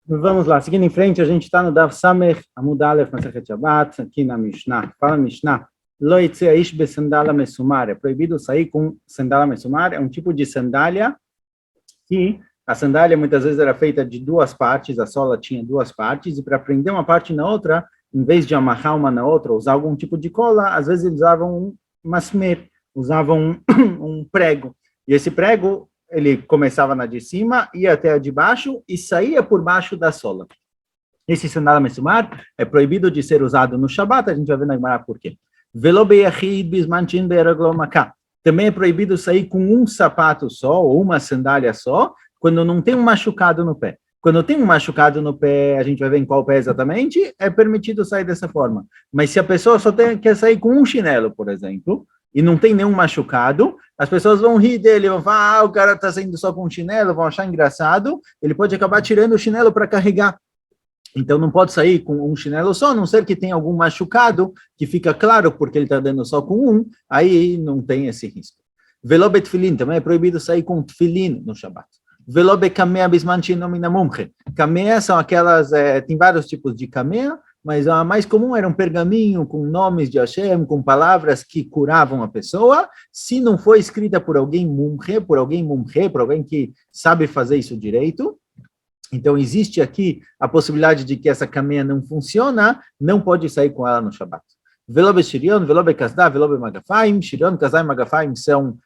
Vamos lá, seguindo em frente, a gente está no Daf Samech Amud Aleph Masechet Shabbat, aqui na Mishnah. Fala a Mishnah, Lo yitzeh ish besandala mesumar, é proibido sair com sandália mesumar, é um tipo de sandália que a sandália muitas vezes era feita de duas partes, a sola tinha duas partes, e para prender uma parte na outra, em vez de amarrar uma na outra, usar algum tipo de cola, às vezes eles usavam um masmer, usavam um prego, e esse prego ele começava na de cima, ia até a de baixo e saía por baixo da sola. Esse sandália mesumar é proibido de ser usado no Shabat, a gente vai ver na Gemara por quê. Também é proibido sair com um sapato só, ou uma sandália só, quando não tem um machucado no pé. Quando tem um machucado no pé, a gente vai ver em qual pé exatamente, é permitido sair dessa forma. Mas se a pessoa só quer sair com um chinelo, por exemplo, e não tem nenhum machucado, as pessoas vão rir dele, vão falar, o cara está saindo só com um chinelo, vão achar engraçado, ele pode acabar tirando o chinelo para carregar. Então não pode sair com um chinelo só, a não ser que tenha algum machucado, que fica claro porque ele está dando só com um, aí não tem esse risco. Velobe tefilin, também é proibido sair com tefilin no Shabat. Velobe kamea bisman shenomina mumche. Kamea são aquelas, tem vários tipos de kamea, mas a mais comum era um pergaminho com nomes de Hashem, com palavras que curavam a pessoa, se não foi escrita por alguém mumche, por alguém que sabe fazer isso direito. Então, existe aqui a possibilidade de que essa caminha não funciona, não pode sair com ela no Shabat. Velobe shirion, velobe kasda, velobe magafaim. Shirion, kasda e magafaim são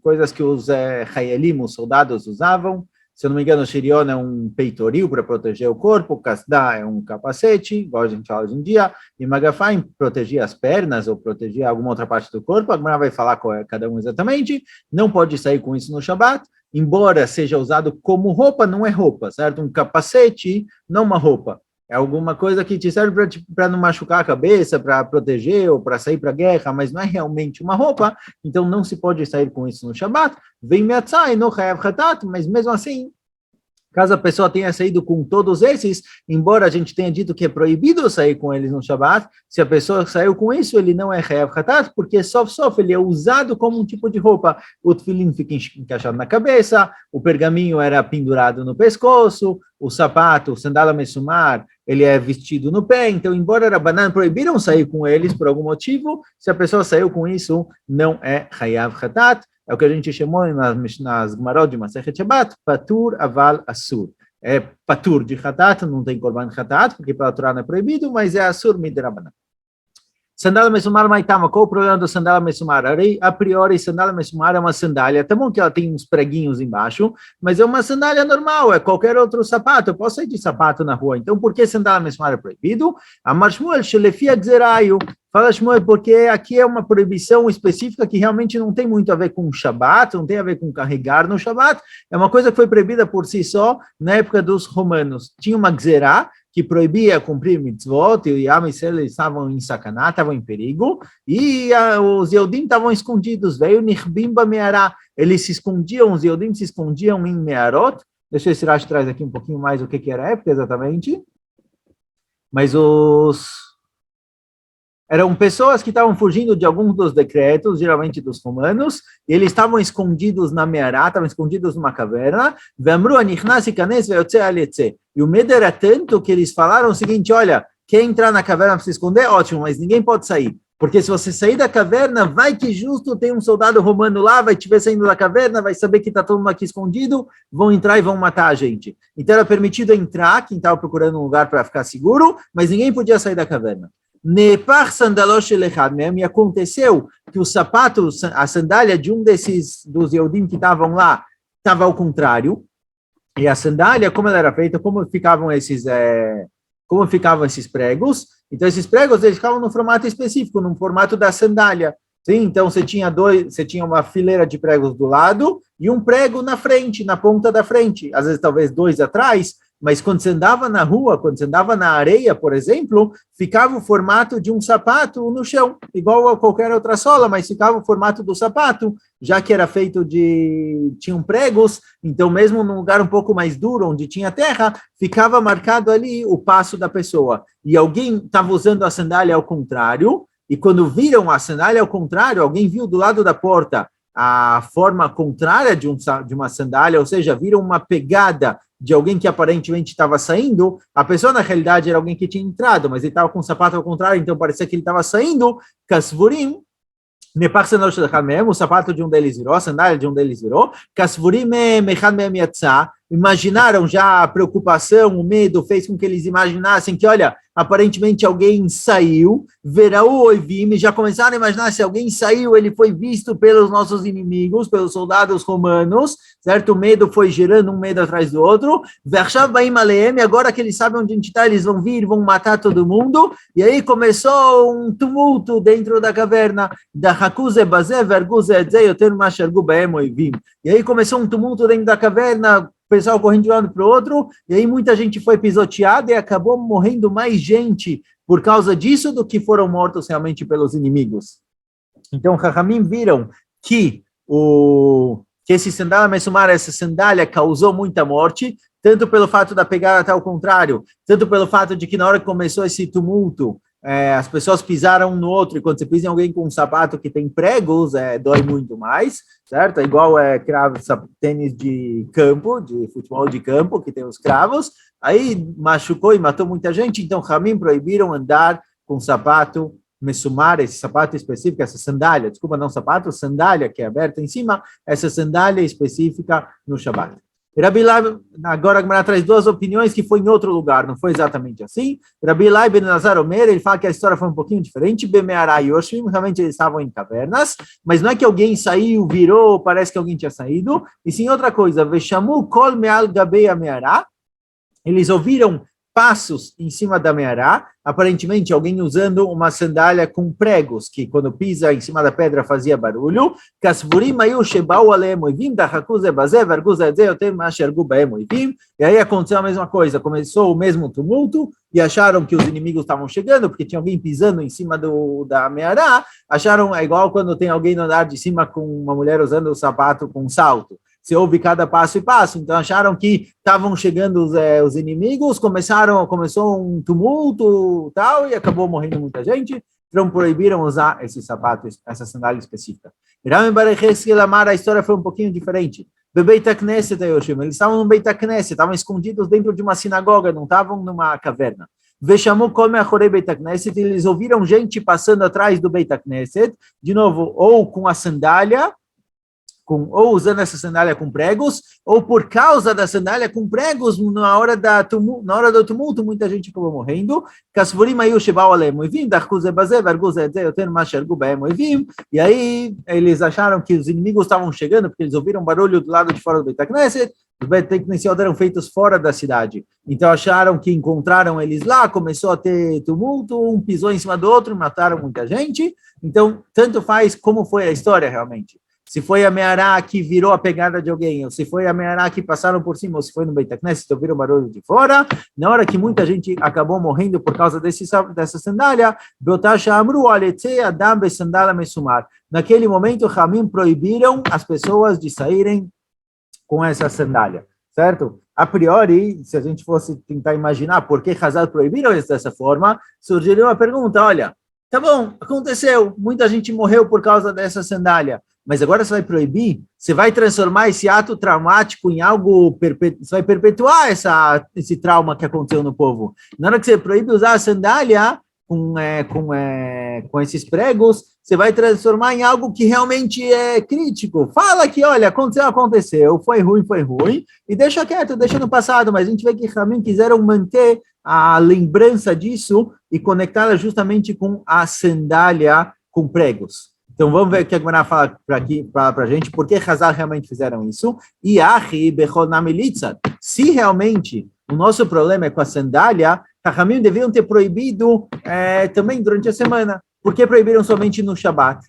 coisas que os hayalim, os soldados, usavam. Se eu não me engano, o shirion é um peitoril para proteger o corpo, kasda é um capacete, igual a gente fala hoje em dia, e magafaim protegia as pernas ou protegia alguma outra parte do corpo. Agora vai falar qual é cada um exatamente. Não pode sair com isso no Shabat. Embora seja usado como roupa, não é roupa, certo? Um capacete, não uma roupa. É alguma coisa que te serve para não machucar a cabeça, para proteger ou para sair para a guerra, mas não é realmente uma roupa, então não se pode sair com isso no Shabat. Vem meatzai no chayav chatat, mas mesmo assim, caso a pessoa tenha saído com todos esses, embora a gente tenha dito que é proibido sair com eles no Shabat, se a pessoa saiu com isso, ele não é chayav chatat, porque sof ele é usado como um tipo de roupa. O tefilin fica encaixado na cabeça, o pergaminho era pendurado no pescoço, o sapato, o sandália mesumar, ele é vestido no pé, então embora Rabanan proibiram sair com eles por algum motivo, se a pessoa saiu com isso, não é chayav chatat. É o que a gente chamou nas Gemarot de Masechet Shabbat, patur aval asur. É patur de chatat, não tem korban chatat, porque pela Torá não é proibido, mas é asur midrabanan. Sandália mesumar maitama, qual o problema do sandália mesumar? A priori, sandália mesumar é uma sandália, tá bom que ela tem uns preguinhos embaixo, mas é uma sandália normal, é qualquer outro sapato, eu posso sair de sapato na rua, então por que sandália mesumar é proibido? Amar Shmuel, shelefia gzerayu, fala Shmuel, porque aqui é uma proibição específica que realmente não tem muito a ver com o Shabat, não tem a ver com carregar no Shabat, é uma coisa que foi proibida por si só na época dos romanos. Tinha uma gzerá, que proibia cumprir mitzvot, e Am Yisrael estavam em sacaná, estavam em perigo, e os Yehudim estavam escondidos, veio Nirbim Bameará, eles se escondiam, os Yehudim se escondiam em Mearot. Deixa eu ver se Rashi traz aqui um pouquinho mais o que era a época exatamente, mas eram pessoas que estavam fugindo de alguns dos decretos, geralmente dos romanos, e eles estavam escondidos na Meará, estavam escondidos numa caverna, e o medo era tanto que eles falaram o seguinte, olha, quer entrar na caverna para se esconder? Ótimo, mas ninguém pode sair, porque se você sair da caverna, vai que justo tem um soldado romano lá, vai te ver saindo da caverna, vai saber que está todo mundo aqui escondido, vão entrar e vão matar a gente. Então era permitido entrar, quem estava procurando um lugar para ficar seguro, mas ninguém podia sair da caverna. Nepar sandalosh elechad mesmo, e aconteceu que o sapato, a sandália de um dos Yehudim que estavam lá, estava ao contrário, e a sandália, como ela era feita, como ficavam esses pregos, então esses pregos eles ficavam no formato específico, no formato da sandália. Sim, então você tinha uma fileira de pregos do lado e um prego na frente, na ponta da frente, às vezes talvez dois atrás, mas quando você andava na rua, quando você andava na areia, por exemplo, ficava o formato de um sapato no chão, igual a qualquer outra sola, mas ficava o formato do sapato, já que era feito tinham pregos, então mesmo num lugar um pouco mais duro, onde tinha terra, ficava marcado ali o passo da pessoa. E alguém estava usando a sandália ao contrário, e quando viram a sandália ao contrário, alguém viu do lado da porta a forma contrária de uma sandália, ou seja, viram uma pegada de alguém que aparentemente estava saindo, a pessoa na realidade era alguém que tinha entrado, mas ele estava com o sapato ao contrário, então parecia que ele estava saindo, kasvurim, o sapato de um deles virou, a sandália de um deles virou, imaginaram já a preocupação, o medo, fez com que eles imaginassem que, olha, aparentemente alguém saiu, verão oivim, já começaram a imaginar se alguém saiu, ele foi visto pelos nossos inimigos, pelos soldados romanos, certo? O medo foi gerando um medo atrás do outro, agora que eles sabem onde a gente está, eles vão vir, vão matar todo mundo, e aí começou um tumulto dentro da caverna, e aí começou um tumulto dentro da caverna, o pessoal correndo de um lado para o outro, e aí muita gente foi pisoteada e acabou morrendo mais gente por causa disso do que foram mortos realmente pelos inimigos. Então, Chachamim viram que esse sandália Messumar, essa sandália causou muita morte, tanto pelo fato da pegada até ao contrário, tanto pelo fato de que na hora que começou esse tumulto, as pessoas pisaram um no outro, e quando você pisa em alguém com um sapato que tem pregos, dói muito mais, certo? É igual tênis de campo, de futebol de campo, que tem os cravos, aí machucou e matou muita gente, então Ramim proibiram andar com sapato Messumar, esse sapato específico, essa sandália, desculpa, não sapato, sandália que é aberta em cima, essa sandália específica no Shabbat. Rabi Lai, agora a Gemara traz duas opiniões que foi em outro lugar, não foi exatamente assim. Rabi Lai ben Nazar Omer, ele fala que a história foi um pouquinho diferente. Bemeara e Yoshim, realmente eles estavam em cavernas, mas não é que alguém saiu, virou, parece que alguém tinha saído, e sim outra coisa. Veshamu kol meal gabei ameara, eles ouviram passos em cima da meará, aparentemente alguém usando uma sandália com pregos, que quando pisa em cima da pedra fazia barulho. E aí aconteceu a mesma coisa, começou o mesmo tumulto, e acharam que os inimigos estavam chegando, porque tinha alguém pisando em cima da meará, acharam, é igual quando tem alguém no andar de cima com uma mulher usando o sapato com salto. Você ouve cada passo e passo, então acharam que estavam chegando os inimigos, começou um tumulto tal, e acabou morrendo muita gente, então proibiram usar esse sapato, essa sandália específica. A história foi um pouquinho diferente. Eles estavam no Beit HaKnesset, estavam escondidos dentro de uma sinagoga, não estavam numa caverna. Eles ouviram gente passando atrás do Beit HaKnesset, de novo, ou com a sandália, ou usando essa sandália com pregos, ou por causa da sandália com pregos, na hora do tumulto, muita gente acabou morrendo. E aí eles acharam que os inimigos estavam chegando, porque eles ouviram barulho do lado de fora do Beit HaKnesset, os Beit HaKnesset eram feitos fora da cidade. Então acharam que encontraram eles lá, começou a ter tumulto, um pisou em cima do outro, mataram muita gente. Então, tanto faz como foi a história realmente. Se foi a meará que virou a pegada de alguém, ou se foi a meará que passaram por cima, ou se foi no Beit HaKnesset, ouviram barulho de fora, na hora que muita gente acabou morrendo por causa dessa sandália, naquele momento, Ramim proibiram as pessoas de saírem com essa sandália, certo? A priori, se a gente fosse tentar imaginar por que Hazal proibiram isso dessa forma, surgiria uma pergunta, olha, tá bom, aconteceu, muita gente morreu por causa dessa sandália, mas agora você vai proibir, você vai transformar esse ato traumático em algo, você vai perpetuar esse trauma que aconteceu no povo. Na hora que você proíbe usar a sandália com esses pregos, você vai transformar em algo que realmente é crítico. Fala que, olha, aconteceu, foi ruim, e deixa quieto, deixa no passado, mas a gente vê que também quiseram manter a lembrança disso e conectá-la justamente com a sandália com pregos. Então, vamos ver o que a Gemara fala para a gente, por que Hazal realmente fizeram isso. E se realmente o nosso problema é com a sandália, Chachamim deviam ter proibido também durante a semana. Por que proibiram somente no Shabat?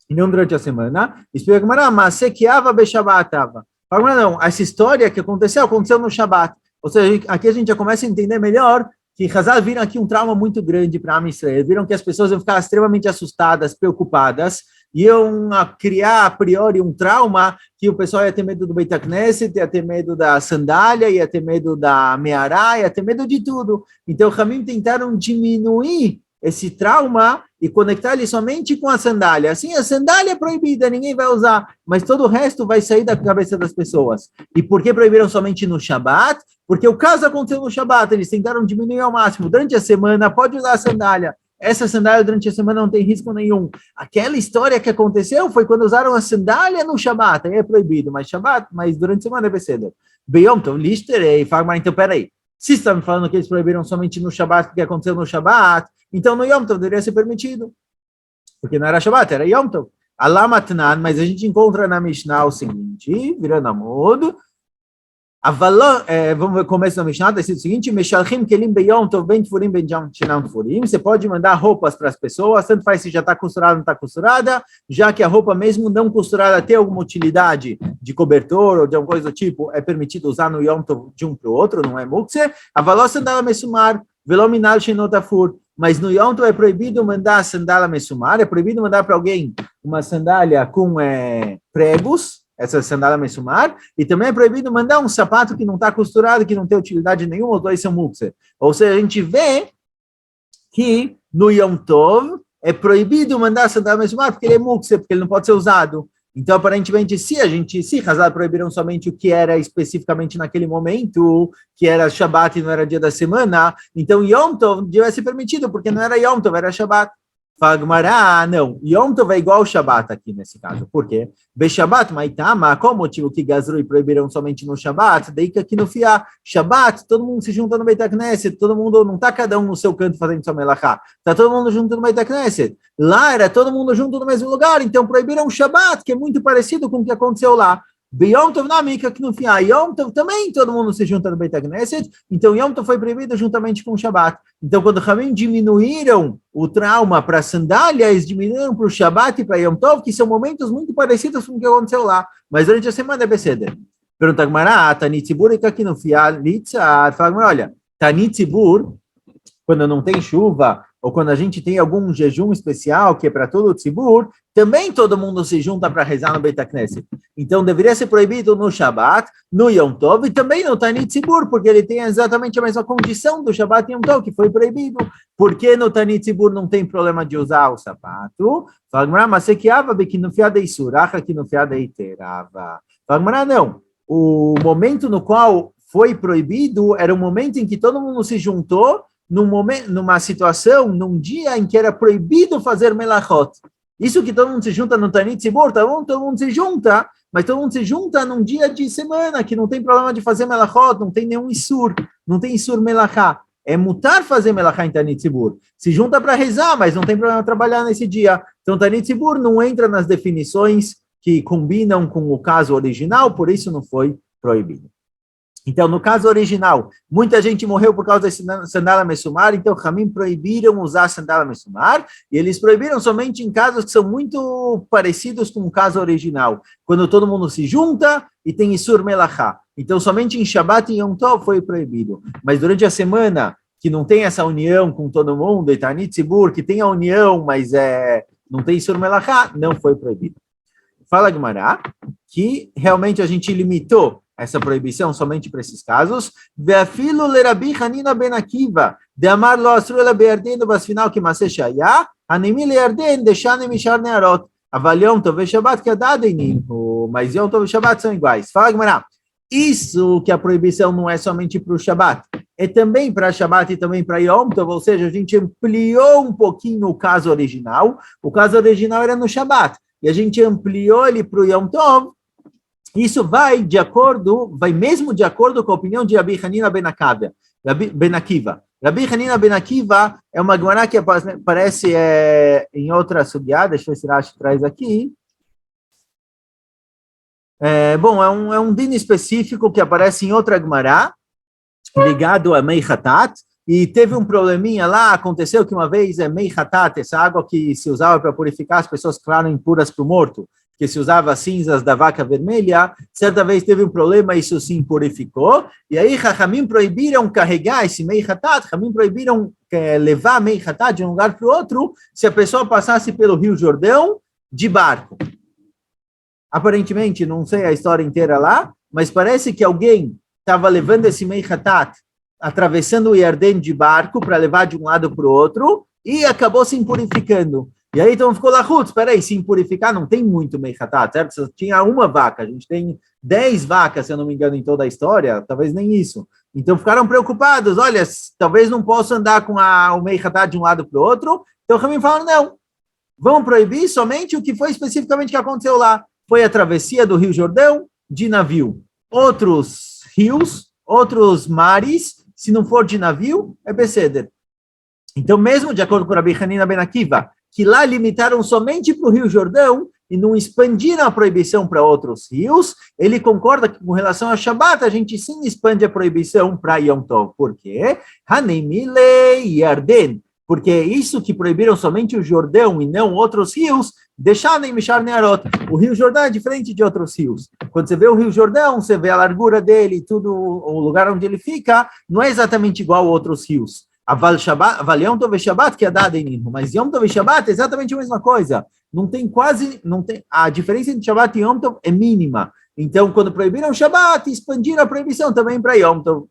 E não durante a semana? Explica a Gemara, mas sequiava beshabatava. Não, essa história que aconteceu no Shabat. Ou seja, aqui a gente já começa a entender melhor que Hazal viram aqui um trauma muito grande para Am Israel, viram que as pessoas iam ficar extremamente assustadas, preocupadas, iam criar a priori um trauma que o pessoal ia ter medo do Beit HaKnesset, ia ter medo da sandália, ia ter medo da meará, ia ter medo de tudo. Então, Ramim tentaram diminuir esse trauma e conectar ele somente com a sandália. Assim, a sandália é proibida, ninguém vai usar, mas todo o resto vai sair da cabeça das pessoas. E por que proibiram somente no Shabat? Porque o caso aconteceu no Shabat, eles tentaram diminuir ao máximo. Durante a semana, pode usar a sandália. Essa sandália durante a semana não tem risco nenhum. Aquela história que aconteceu foi quando usaram a sandália no Shabat, aí é proibido, mas durante a semana é beceder. Beyom, então, listerei, fala, então, peraí. Se está me falando que eles proibiram somente no Shabat, porque aconteceu no Shabat, então no Yom Tov deveria ser permitido. Porque não era Shabat, era Yom Tov. Allah matnan, mas a gente encontra na Mishnah o seguinte, virando a modo, vamos ver o começo da Mishnah, está escrito o seguinte, Meshalchim kelim beyom tov ben tfurim ben shinam tfurim, você pode mandar roupas para as pessoas, tanto faz se já está costurada ou não está costurada, já que a roupa mesmo não costurada tem alguma utilidade de cobertor ou de alguma coisa do tipo, é permitido usar no Yom Tov de um para o outro, não é mukse, avaló sandala mesumar, velominal shenotafur, mas no Yom Tov é proibido mandar sandália mesumar, é proibido mandar para alguém uma sandália com pregos, essa sandália mesumar, e também é proibido mandar um sapato que não está costurado, que não tem utilidade nenhuma, os dois são mukse. Ou seja, a gente vê que no Yom Tov é proibido mandar sandália mesumar, porque ele é mukse, porque ele não pode ser usado. Então, aparentemente, se Hazal proibiram somente o que era especificamente naquele momento, que era Shabbat e não era dia da semana, então Yom Tov devia ser permitido, porque não era Yom Tov, era Shabbat. Fagmará, não. Yom Tov é igual ao Shabbat aqui nesse caso. Por quê? Be-Shabbat, Maitama, qual o motivo que Gazrui proibiram somente no Shabbat? Daí que aqui no Fiá, Shabbat, todo mundo se junta no Beit HaKnesset, todo mundo, não está cada um no seu canto fazendo sua melachá, está todo mundo junto no Beit HaKnesset. Lá era todo mundo junto no mesmo lugar, então proibiram o Shabbat, que é muito parecido com o que aconteceu lá. Yom Tov na Mica, que no fim, Yom Tov também todo mundo se junta no Beit HaKnesset, então Yom Tov foi proibido juntamente com o Shabbat. Então, quando Ramim diminuíram o trauma para a sandália, eles diminuíram para o Shabbat e para Yom Tov, que são momentos muito parecidos com o que aconteceu lá, mas durante a semana é Beseder. Pergunta Gmará, Tanitzibur e aqui no Fial, Litzat, fala, olha, Tanitzibur, quando não tem chuva, ou quando a gente tem algum jejum especial, que é para todo o tzibur, também todo mundo se junta para rezar no Beit HaKnesset. Então, deveria ser proibido no Shabbat, no Yom Tov, e também no Tanit Tzibur, porque ele tem exatamente a mesma condição do Shabbat e Yom Tov, que foi proibido. Por que no Tanit Tzibur não tem problema de usar o sapato? Fagmará, mas se que ava, que no fiada isuracha, que no fiada iterava. Fagmará, não. O momento no qual foi proibido era o momento em que todo mundo se juntou numa situação, num dia em que era proibido fazer melachot. Isso que todo mundo se junta no Tanit Tzibur, tá bom? Todo mundo se junta, mas todo mundo se junta num dia de semana, que não tem problema de fazer melachot, não tem nenhum isur, não tem isur melachá. É mutar fazer melachá em Tanit Tzibur. Se junta para rezar, mas não tem problema trabalhar nesse dia. Então, Tanit Tzibur não entra nas definições que combinam com o caso original, por isso não foi proibido. Então, no caso original, muita gente morreu por causa da sandália mesumar, então Ramim proibiram usar sandália mesumar, e eles proibiram somente em casos que são muito parecidos com o caso original, quando todo mundo se junta e tem Isur Melachá. Então, somente em Shabbat e Yom Tov foi proibido. Mas durante a semana, que não tem essa união com todo mundo, e Tanit Tzibur, que tem a união, mas não tem Isur Melachá, não foi proibido. Fala Gumará, que realmente a gente limitou essa proibição somente para esses casos. Ve'afilo lerabi Hanina ben Akiva, de amar lo asru ela be'arden do basfinal que maseh shaya, animi le'arden deixane mishar nearot, aval Yom Tov ve'Shabbat kadadenim, mas Yom Tov e Shabbat são iguais. Fala Gemara, isso que a proibição não é somente para o Shabbat, é também para Shabbat e também para Yom Tov, ou seja, a gente ampliou um pouquinho o caso original era no Shabbat, e a gente ampliou ele para o Yom Tov. Isso vai mesmo de acordo com a opinião de Rabi Hanina ben Akiva. Rabi Hanina ben Akiva é uma Gemara que aparece em outra sugiá, deixa eu ver se Rashi traz aqui. É um din específico que aparece em outra Gemara, ligado a Mei Hatat, e teve um probleminha lá, aconteceu que uma vez Mei Hatat, essa água que se usava para purificar as pessoas que eram impuras para o morto, que se usava cinzas da vaca vermelha, certa vez teve um problema, isso se purificou, e aí Chachamim proibiram carregar esse Mei Hatat, Chachamim proibiram levar Mei Hatat de um lugar para o outro, se a pessoa passasse pelo Rio Jordão de barco. Aparentemente, não sei a história inteira lá, mas parece que alguém estava levando esse Mei Hatat, atravessando o Yarden de barco para levar de um lado para o outro, e acabou se impurificando. E aí, então, ficou lá, espera aí, se impurificar não tem muito Meichatat, certo? Se tinha uma vaca, a gente tem 10 vacas, se eu não me engano, em toda a história, talvez nem isso. Então, ficaram preocupados, olha, talvez não possa andar com o Meichatat de um lado para o outro. Então, o Ramim falaram, não, vão proibir somente o que foi especificamente que aconteceu lá. Foi a travessia do Rio Jordão de navio. Outros rios, outros mares, se não for de navio, é Beseder. Então, mesmo de acordo com Rabi Hanina Ben Akiva, que lá limitaram somente para o Rio Jordão e não expandiram a proibição para outros rios, ele concorda que com relação a Shabat, a gente sim expande a proibição para Yom Tov. Por quê? Hanemile Yarden. Porque isso que proibiram somente o Jordão e não outros rios, deixar nem Mishar Nearot. O Rio Jordão é diferente de outros rios. Quando você vê o Rio Jordão, você vê a largura dele, tudo, o lugar onde ele fica, não é exatamente igual a outros rios. Aval Yom Tov e Shabbat que é dada em Nino, mas Yom Tov e Shabbat é exatamente a mesma coisa. A diferença entre Shabbat e Yom Tov é mínima. Então, quando proibiram Shabbat, expandiram a proibição também para Yom Tov.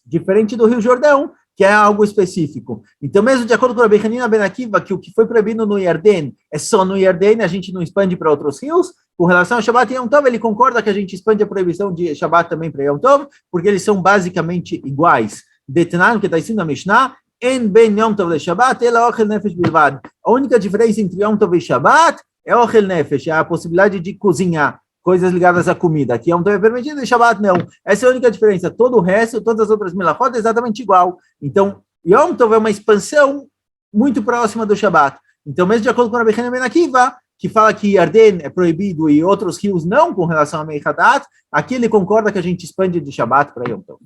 Diferente do Rio Jordão, que é algo específico. Então, mesmo de acordo com a Rabi Hanina Ben Akiva, que o que foi proibido no Yarden é só no Yarden, a gente não expande para outros rios. Com relação a Shabbat e Yom Tov, ele concorda que a gente expande a proibição de Shabbat também para Yom Tov, porque eles são basicamente iguais. Detnan, que está escrito na Mishnah, en ben Yom Tov le Shabbat, ela ochel nefesh bilvad. A única diferença entre Yom Tov e Shabbat é ochel nefesh, é a possibilidade de cozinhar coisas ligadas à comida. Aqui Yom Tov é permitido e Shabbat não. Essa é a única diferença. Todo o resto, todas as outras melachot é exatamente igual. Então, Yom Tov é uma expansão muito próxima do Shabbat. Então, mesmo de acordo com a Rabi Hanina Ben Akiva, que fala que Yarden é proibido e outros rios não com relação a Meichatat, aqui ele concorda que a gente expande de Shabbat para Yom Tov.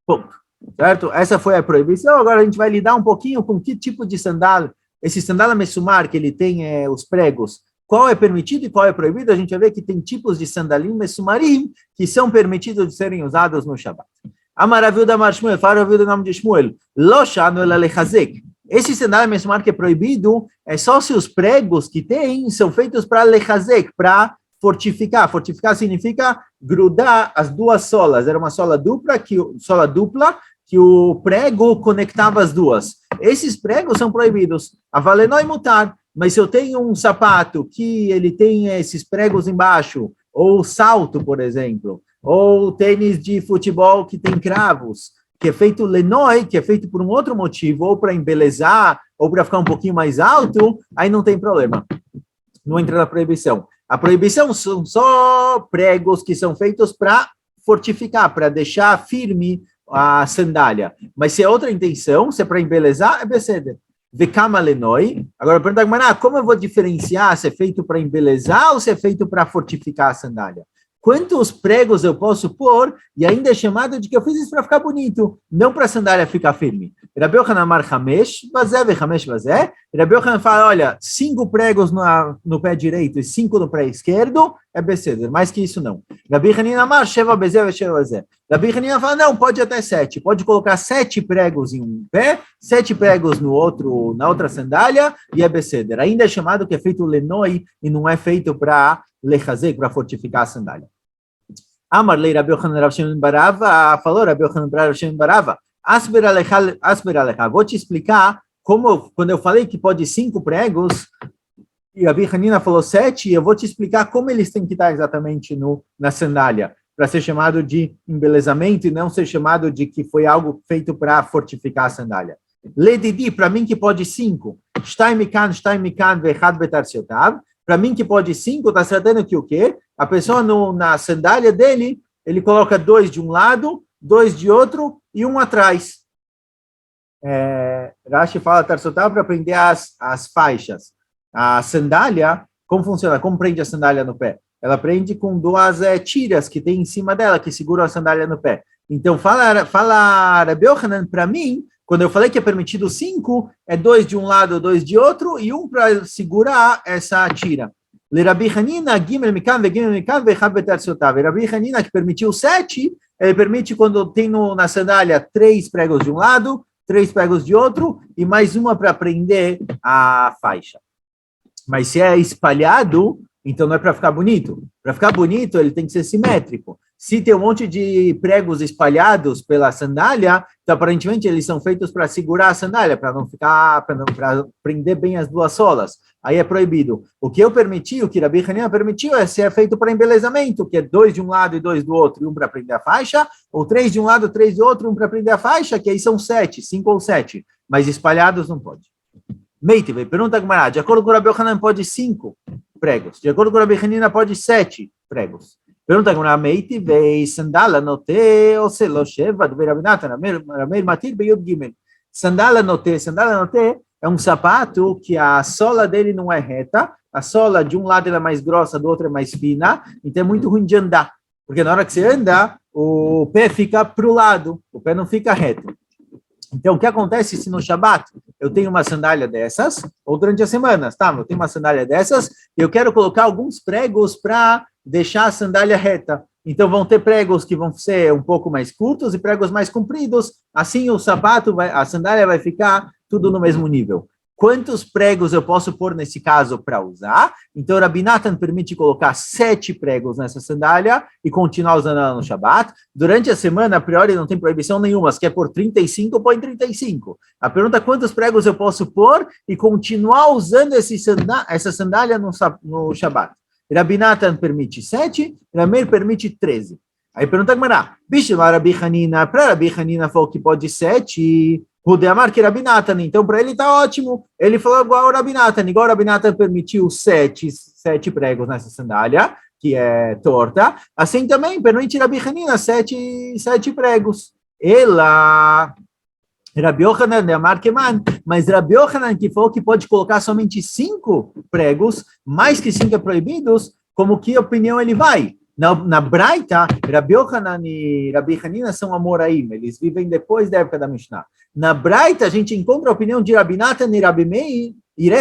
Ponto. Certo? Essa foi a proibição. Agora a gente vai lidar um pouquinho com que tipo de sandália. Esse sandália messumar que ele tem os pregos, qual é permitido e qual é proibido? A gente vai ver que tem tipos de sandalim messumarim que são permitidos de serem usados no Shabbat. Amaraviu da Mar Shmuel, Faraviu do nome de Shmuel, Lo shanu ela lechazek. Esse sandália messumar que é proibido é só se os pregos que tem são feitos para lechazek, para fortificar. Fortificar significa grudar as duas solas. Era uma sola dupla que o prego conectava as duas. Esses pregos são proibidos. Avalenoi mutar. Mas se eu tenho um sapato que ele tem esses pregos embaixo, ou salto, por exemplo, ou tênis de futebol que tem cravos, que é feito lenoi, que é feito por um outro motivo, ou para embelezar, ou para ficar um pouquinho mais alto, aí não tem problema. Não entra na proibição. A proibição são só pregos que são feitos para fortificar, para deixar firme a sandália. Mas se é outra intenção, se é para embelezar, é beseder. Vekama lenoi. Agora, pergunta, como eu vou diferenciar se é feito para embelezar ou se é feito para fortificar a sandália? Quantos pregos eu posso pôr e ainda é chamado de que eu fiz isso para ficar bonito, não para a sandália ficar firme. Rabi Yochanan amar chamesh vazé vechamesh vazé. Rabi Yochanan fala, olha, 5 pregos no pé direito e 5 no pé esquerdo é beseder, mais que isso não. Rabi Hanina amar sheva bezé vesheva vazé. Rabi Hanina fala, não, pode até 7. Pode colocar 7 pregos em um pé, 7 pregos no outro, na outra sandália e é beseder. Ainda é chamado que é feito lenoi e não é feito para lechazek, para fortificar a sandália. Amar lei Rabi Yochanan Rav Shimon Barava, falou Rabi Yochanan para Rav Shimon Barava, asper alecha, vou te explicar como, quando eu falei que pode 5 pregos, e a Rabi Hanina falou 7, eu vou te explicar como eles têm que estar exatamente na sandália, para ser chamado de embelezamento e não ser chamado de que foi algo feito para fortificar a sandália. Ledidi, para mim que pode 5, shtai mikan, vechad betar siotav. Para mim que pode 5, está tratando que o quê? A pessoa na sandália dele, ele coloca 2 de um lado, 2 de outro e um atrás. Rashi fala tarsotav para prender as faixas. A sandália, como funciona? Como prende a sandália no pé? Ela prende com 2 tiras que tem em cima dela, que seguram a sandália no pé. Então, fala Rabi Yochanan, para mim, quando eu falei que é permitido 5, é 2 de um lado, 2 de outro, e um para segurar essa tira. Rabi Hanina, Gimel Mikan, Vegimel Mikan, Vechad Betar Siotav. Rabi Hanina, que permitiu 7, ele permite quando tem na sandália 3 pregos de um lado, 3 pregos de outro, e mais uma para prender a faixa. Mas se é espalhado, então não é para ficar bonito. Para ficar bonito, ele tem que ser simétrico. Se tem um monte de pregos espalhados pela sandália, Então, aparentemente, eles são feitos para segurar a sandália, para não ficar, para prender bem as duas solas. Aí é proibido. O que eu permiti, o que Rabi Hanina permitiu, é ser feito para embelezamento, que é 2 de um lado e 2 do outro, e um para prender a faixa, ou 3 de um lado, 3 do outro, um para prender a faixa, que aí são 7, 5 ou 7, mas espalhados não pode. Meitive, pergunta Gumará, de acordo com o Rabi Hanan pode 5 pregos, de acordo com o Rabi Hanina pode 7 pregos. Pergunta Gumará, Meitive, sandala note, ou se lo sheva, do Rabinatan, Rameir Matir, Beyud Gimel. Sandala note é um sapato que a sola dele não é reta, a sola de um lado ela é mais grossa, do outro é mais fina, então é muito ruim de andar, porque na hora que você anda, o pé fica para o lado, o pé não fica reto. Então, o que acontece se no Shabat eu tenho uma sandália dessas, ou durante as semanas, tá? Eu tenho uma sandália dessas, e eu quero colocar alguns pregos para deixar a sandália reta. Então, vão ter pregos que vão ser um pouco mais curtos e pregos mais compridos, assim o sapato, a sandália vai ficar tudo no mesmo nível. Quantos pregos eu posso pôr nesse caso para usar? Então, Rabi Natan permite colocar 7 pregos nessa sandália e continuar usando ela no Shabat. Durante a semana, a priori, não tem proibição nenhuma. Se quer pôr 35, põe 35. A pergunta é quantos pregos eu posso pôr e continuar usando essa sandália no Shabat. Rabi Natan permite 7, Rameir permite 13. Aí pergunta Gmará, bicho, Rabi Hanina, para Rabi Hanina falou que pode 7, Rudeamar que Rabi Natan, então para ele está ótimo. Ele falou igual o Rabi Natan, igual o Rabi Natan permitiu 7 pregos nessa sandália, que é torta, assim também permite Rabi Hanina 7 pregos. Ela... Rabi Yochanan de Amar Keman, mas Rabi Yochanan que falou que pode colocar somente 5 pregos, mais que 5 proibidos, como que opinião ele vai? Na Braita, Rabi Yochanan e Rabi Hanina são Amoraim, eles vivem depois da época da Mishnah. Na Braita, a gente encontra a opinião de Rabi Natan e Rabi Meir,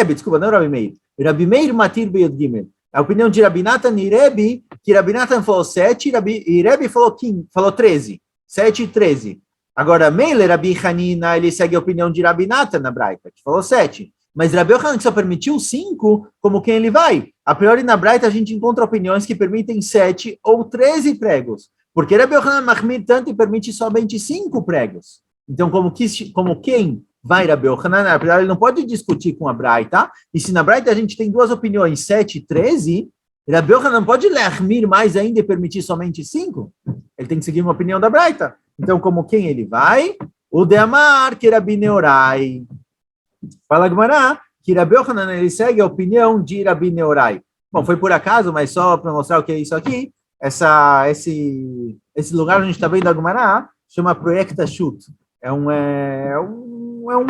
desculpa, não Rabi Meir, Rabi Meir Matir Beyod Gimel. A opinião de Rabi Natan e Rebbe, que Rabi Natan falou 7, e Rebbe falou 13, 7 e 13. Agora, Meile, Rabi Hanina, ele segue a opinião de Rabi Natan na Braita, que falou 7. Mas Rabi Yochanan só permitiu 5, como quem ele vai? A priori, na Braita, a gente encontra opiniões que permitem 7 ou 13 pregos. Porque Rabi Yochanan mahmir tanto e permite somente 5 pregos. Então, como quem vai Rabi Yochanan, na priori, ele não pode discutir com a Braita. E se na Braita a gente tem 2 opiniões, 7 e 13, Rabi Yochanan pode lahmir mais ainda e permitir somente 5? Ele tem que seguir uma opinião da Braita. Então, como quem ele vai? O de Amar, que Rabi Neorai. Fala Gmará, que Rabi Yochanan, ele segue a opinião de Rabi Neorai. Bom, foi por acaso, mas só para mostrar o que é isso aqui, esse lugar onde a gente está vendo a Gmará, chama Proyecta Shoot. É um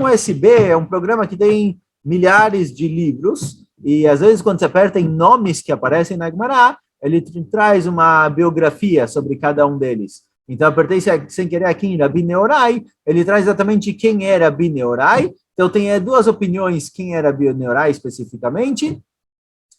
USB, é um programa que tem milhares de livros, e às vezes quando você aperta em nomes que aparecem na Gmará, ele traz uma biografia sobre cada um deles. Então, apertei sem querer aqui em Rabi Neorai, ele traz exatamente quem era Rabi Neorai. Então, tem 2 opiniões quem era Rabi Neorai especificamente,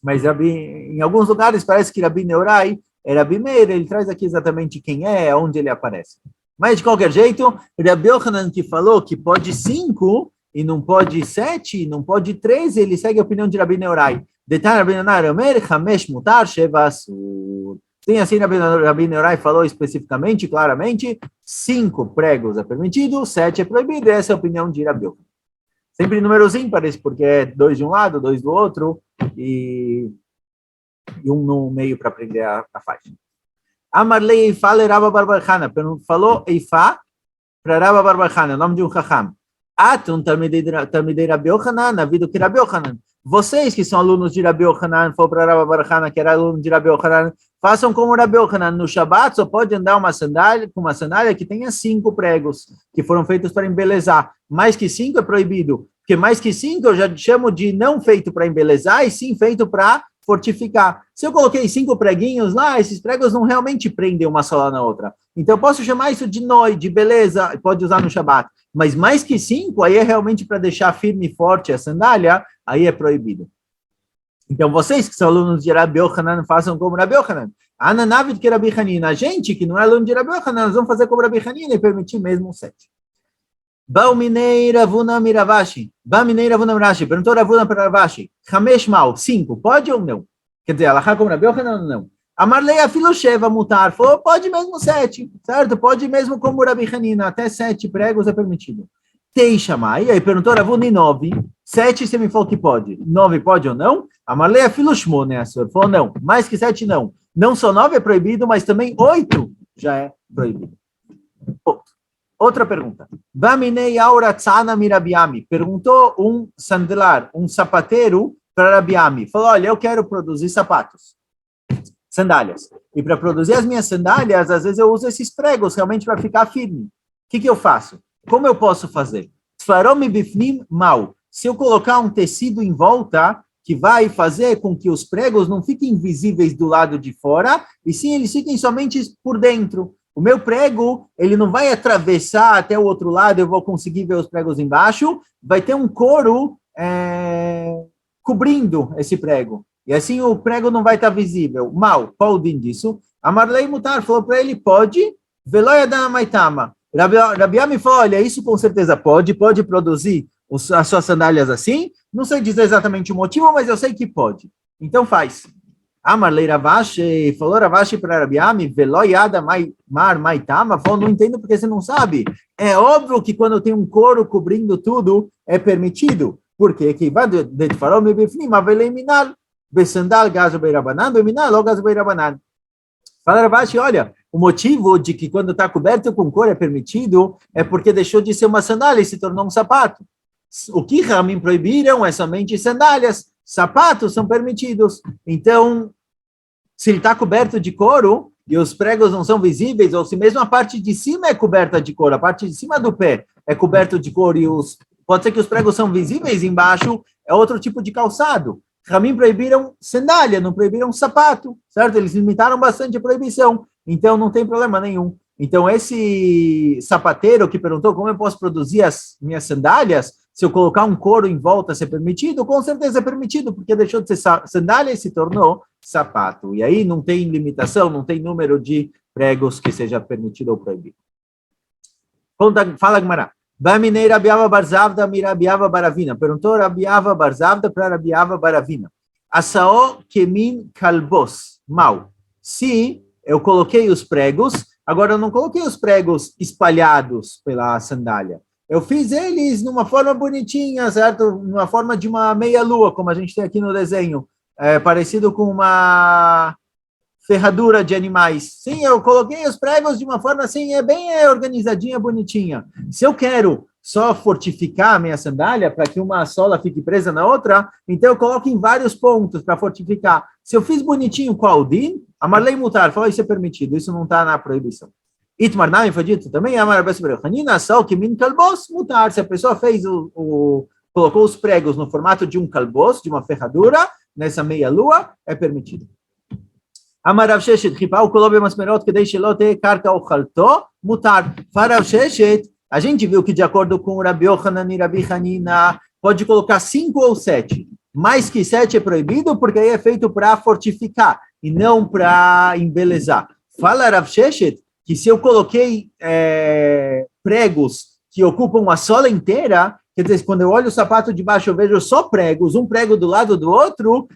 mas em alguns lugares parece que Rabi Neorai era Rabi Meir, ele traz aqui exatamente quem é, onde ele aparece. Mas, de qualquer jeito, Rabi Yochanan que falou que pode 5 e não pode 7, não pode 13, ele segue a opinião de Rabi Neorai. Detalhe, Rabi Neorai, Omer, Hamesh, Mutar, Sheva, Asur. Sim, assim, Rabi Neorai falou especificamente, claramente, 5 pregos é permitido, 7 é proibido, essa é a opinião de Rabi Yochanan. Sempre números ímpares, porque é 2 de um lado, 2 do outro, e um no meio para prender a faixa. Amarlei Eifa le Rabba bar bar Hana, falou Eifa para Rabba bar bar Hana, o nome de um Chacham. Atun Talmidei Rabi Yochanan, na vida que Rabi Yochanan. Vocês que são alunos de Rabi Yochanan, for para Rabba bar Hana, que era aluno de Rabi Yochanan, façam como Rabi Yochanan. No Shabat só pode andar com uma sandália que tenha 5 pregos, que foram feitos para embelezar. Mais que 5 é proibido, porque mais que 5 eu já chamo de não feito para embelezar, e sim feito para fortificar. Se eu coloquei 5 preguinhos lá, esses pregos não realmente prendem uma sola na outra. Então eu posso chamar isso de noi, de beleza, pode usar no Shabat. Mas mais que 5, aí é realmente para deixar firme e forte a sandália, aí é proibido. Então vocês que são alunos de Rabi Yochanan, façam como Rabi Yochanan. Ananavid que Rabi Hanina. A gente que não é aluno de Rabi Yochanan, nós vamos fazer como Rabi Hanina e permitir mesmo 7. Bauminei Ravuna Miravashi. Bauminei Ravuna Miravashi. Perguntou Ravuna para Ravashi. Hamesh mal, 5. Pode ou não? Quer dizer, ela como Rabi Yochanan ou não? Amarlei afilo sheva mutar. Falou, pode mesmo 7, certo? Pode mesmo como Rabi Hanina, até 7 pregos é permitido. Teixa mai, aí perguntou Ravuni 9. 7 você me falou que pode. 9 pode ou não? Amarlei afilo shmone, a senhora falou, não. Mais que 7 não. Não só 9 é proibido, mas também 8 já é proibido. Outra pergunta. Vaminei aura tzana mirabiami. Perguntou um sandelar, um sapateiro para Rabiami. Falou, olha, eu quero produzir sapatos, sandálias. E para produzir as minhas sandálias, às vezes eu uso esses pregos realmente para ficar firme. O que eu faço? Como eu posso fazer? Tfaromi bifnim mal. Se eu colocar um tecido em volta, que vai fazer com que os pregos não fiquem visíveis do lado de fora, e sim eles fiquem somente por dentro. O meu prego, ele não vai atravessar até o outro lado, eu vou conseguir ver os pregos embaixo, vai ter um couro cobrindo esse prego. E assim o prego não vai estar visível. Mal, qual o din disso? Amarlei Mutar falou para ele, pode, veloia da maitama. Rabiami falou, olha, isso com certeza pode produzir as suas sandálias assim, não sei dizer exatamente o motivo, mas eu sei que pode. Então faz. Amarlei Ravashi, falou Ravashi para Rabiami, veloiada mar maitama, falou, não entendo porque você não sabe. É óbvio que quando tem um couro cobrindo tudo, é permitido. Por quê? Que vai de farol me bifnim, avelei minal, besandal gazo beirabanan, beminal ou gazo beirabanan. Fala Ravashi, olha, o motivo de que quando está coberto com couro é permitido é porque deixou de ser uma sandália e se tornou um sapato. O que Ramim proibiram é somente sandálias. Sapatos são permitidos. Então, se ele está coberto de couro e os pregos não são visíveis, ou se mesmo a parte de cima é coberta de couro, a parte de cima do pé é coberto de couro e pode ser que os pregos são visíveis embaixo, é outro tipo de calçado. Ramim proibiram sandália, não proibiram sapato, certo? Eles limitaram bastante a proibição, então não tem problema nenhum. Então, esse sapateiro que perguntou como eu posso produzir as minhas sandálias, se eu colocar um couro em volta, se é permitido? Com certeza é permitido, porque deixou de ser sandália e se tornou sapato. E aí não tem limitação, não tem número de pregos que seja permitido ou proibido. Fala, Gmará. Baminei Rabiava Barzavda Mirabiava Baravina. Perguntou Rabiava Barzavda para Rabiava Baravina. Asaó Kemin Kalbos. Mal. Se eu coloquei os pregos, agora eu não coloquei os pregos espalhados pela sandália. Eu fiz eles numa forma bonitinha, certo? Numa forma de uma meia-lua, como a gente tem aqui no desenho. Parecido com uma ferradura de animais. Sim, eu coloquei os pregos de uma forma assim, bem organizadinha, bonitinha. Se eu quero só fortificar a minha sandália para que uma sola fique presa na outra, então eu coloco em vários pontos para fortificar. Se eu fiz bonitinho com a Aldin, a Marlei Mutar falou, isso é permitido, isso não está na proibição. Itmar Nami foi dito também, só que min kalbos mutar. Se a pessoa fez colocou os pregos no formato de um kalbos, de uma ferradura, nessa meia-lua, é permitido. Amarav Sheshet, Ripau Kolobe Masmerot, que deixe lote, carta o chalto, mutar. Farav Sheshet, a gente viu que de acordo com o Rabi Yochanan e Rabi Hanina, pode colocar 5 ou 7. Mais que 7 é proibido, porque aí é feito para fortificar, e não para embelezar. Fala Rav Sheshet, que se eu coloquei pregos que ocupam a sola inteira, quer dizer, quando eu olho o sapato de baixo, eu vejo só pregos, um prego do lado do outro,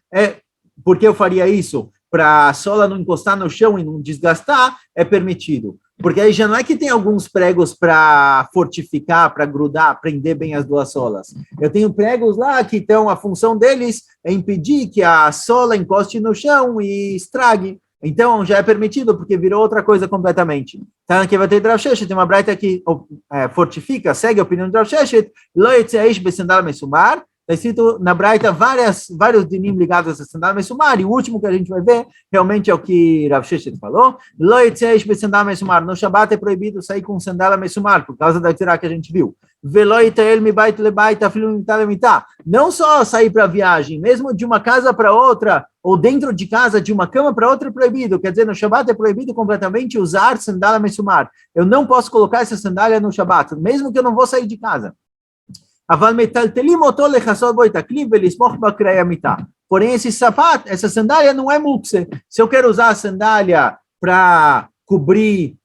por que eu faria isso? Para a sola não encostar no chão e não desgastar, é permitido. Porque aí já não é que tem alguns pregos para fortificar, para grudar, prender bem as duas solas. Eu tenho pregos lá que então a função deles é impedir que a sola encoste no chão e estrague. Então, já é permitido, porque virou outra coisa completamente. Tá, aqui vai ter Rav Sheshet, tem uma braita que fortifica, segue a opinião de Rav Sheshet, lo yetzeish besandal mesumar, está escrito na braita vários dinim ligados a essa sandal mesumar, e o último que a gente vai ver, realmente é o que Rav Sheshet falou, lo yetzeish besandal mesumar, no Shabbat é proibido sair com sandal mesumar, por causa da tirá que a gente viu. Não só sair para viagem, mesmo de uma casa para outra, ou dentro de casa, de uma cama para outra é proibido. Quer dizer, no Shabbat é proibido completamente usar sandália mesumar. Eu não posso colocar essa sandália no Shabbat, mesmo que eu não vou sair de casa. Porém, esse sapato, essa sandália não é mukse. Se eu quero usar a sandália para cobrir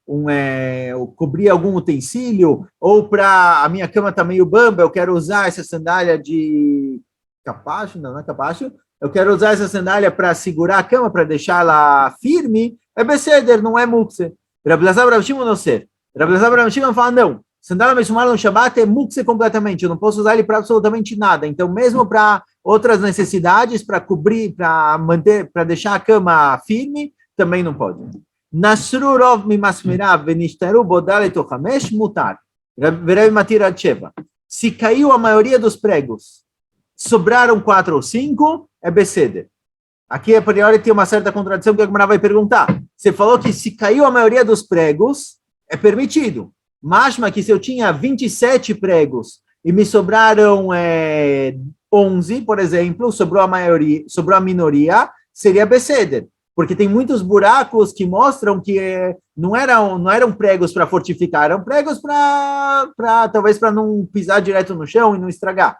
algum utensílio, ou para a minha cama está meio bamba, eu quero usar essa sandália de capacho, não é capacho, eu quero usar essa sandália para segurar a cama, para deixá-la firme, é beseder, não é mukse. Rabi Elazar Rabi Shimon não ser. Rabi Elazar Rabi Shimon fala, não, sandália mesumar no Shabbat é mukse completamente, eu não posso usar ele para absolutamente nada. Então, mesmo para outras necessidades, para cobrir, para manter, para deixar a cama firme, também não pode. Nasru rov mimasmirav venishtaru bodal etochamesh mutar. Rabi Matir Adsheva. Se caiu a maioria dos pregos, sobraram 4 ou 5, é beseder. Aqui, a priori, tem uma certa contradição que a Gemara vai perguntar. Você falou que se caiu a maioria dos pregos, é permitido. Mas que se eu tinha 27 pregos e me sobraram 11, por exemplo, sobrou a minoria, seria beseder. Porque tem muitos buracos que mostram que não eram pregos para fortificar, eram pregos talvez para não pisar direto no chão e não estragar,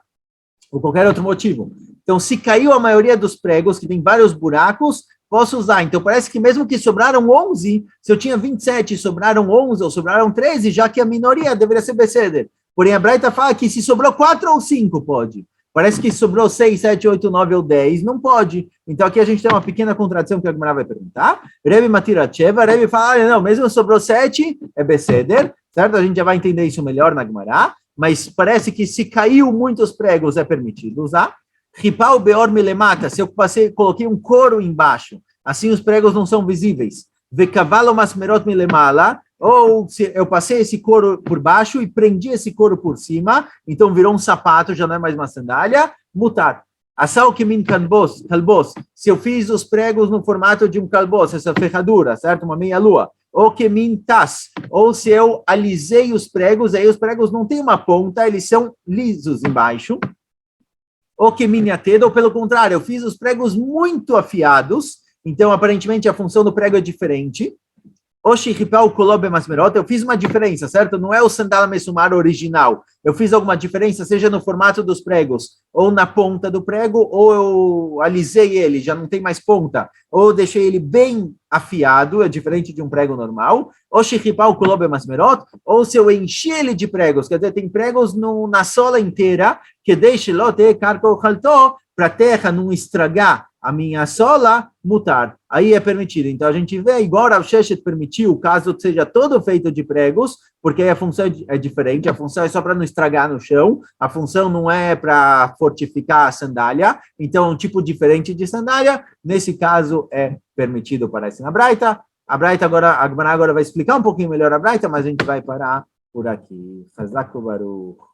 ou qualquer outro motivo. Então, se caiu a maioria dos pregos, que tem vários buracos, posso usar. Então, parece que mesmo que sobraram 11, se eu tinha 27 e sobraram 11 ou sobraram 13, já que a minoria deveria ser beseder. Porém, a Braita fala que se sobrou 4 ou 5, pode. Parece que sobrou 6, 7, 8, 9 ou 10, não pode. Então, aqui a gente tem uma pequena contradição que a Gemara vai perguntar. Rebbe Matir Adsheva, Rebbe fala, não, mesmo sobrou 7, é beseder, certo? A gente já vai entender isso melhor na Gemara, mas parece que se caiu muitos pregos, é permitido usar. Ripau beor milemata, se eu coloquei um couro embaixo, assim os pregos não são visíveis. Vekavalo masmerot milemala, ou se eu passei esse couro por baixo e prendi esse couro por cima, então virou um sapato, já não é mais uma sandália, mutar. Asal kemin kalbos, se eu fiz os pregos no formato de um kalbos, essa ferradura, certo? Uma meia-lua. Ou kemin tas, ou se eu alisei os pregos, aí os pregos não têm uma ponta, eles são lisos embaixo. Ou kemin yated, ou pelo contrário, eu fiz os pregos muito afiados, então aparentemente a função do prego é diferente. Eu fiz uma diferença, certo? Não é o sandala mesumar original. Eu fiz alguma diferença, seja no formato dos pregos, ou na ponta do prego, ou eu alisei ele, já não tem mais ponta, ou eu deixei ele bem afiado, é diferente de um prego normal. Ou se eu enchi ele de pregos, quer dizer, tem pregos na sola inteira, que deixe para a terra não estragar a minha sola, mutar. Aí é permitido. Então, a gente vê, igual Rav Sheshet permitiu, caso seja todo feito de pregos, porque aí a função é diferente, a função é só para não estragar no chão, a função não é para fortificar a sandália, então é um tipo diferente de sandália, nesse caso é permitido, parece na Braita. A Braita agora, a Gemara agora vai explicar um pouquinho melhor a Braita, mas a gente vai parar por aqui. Chazak Baruch.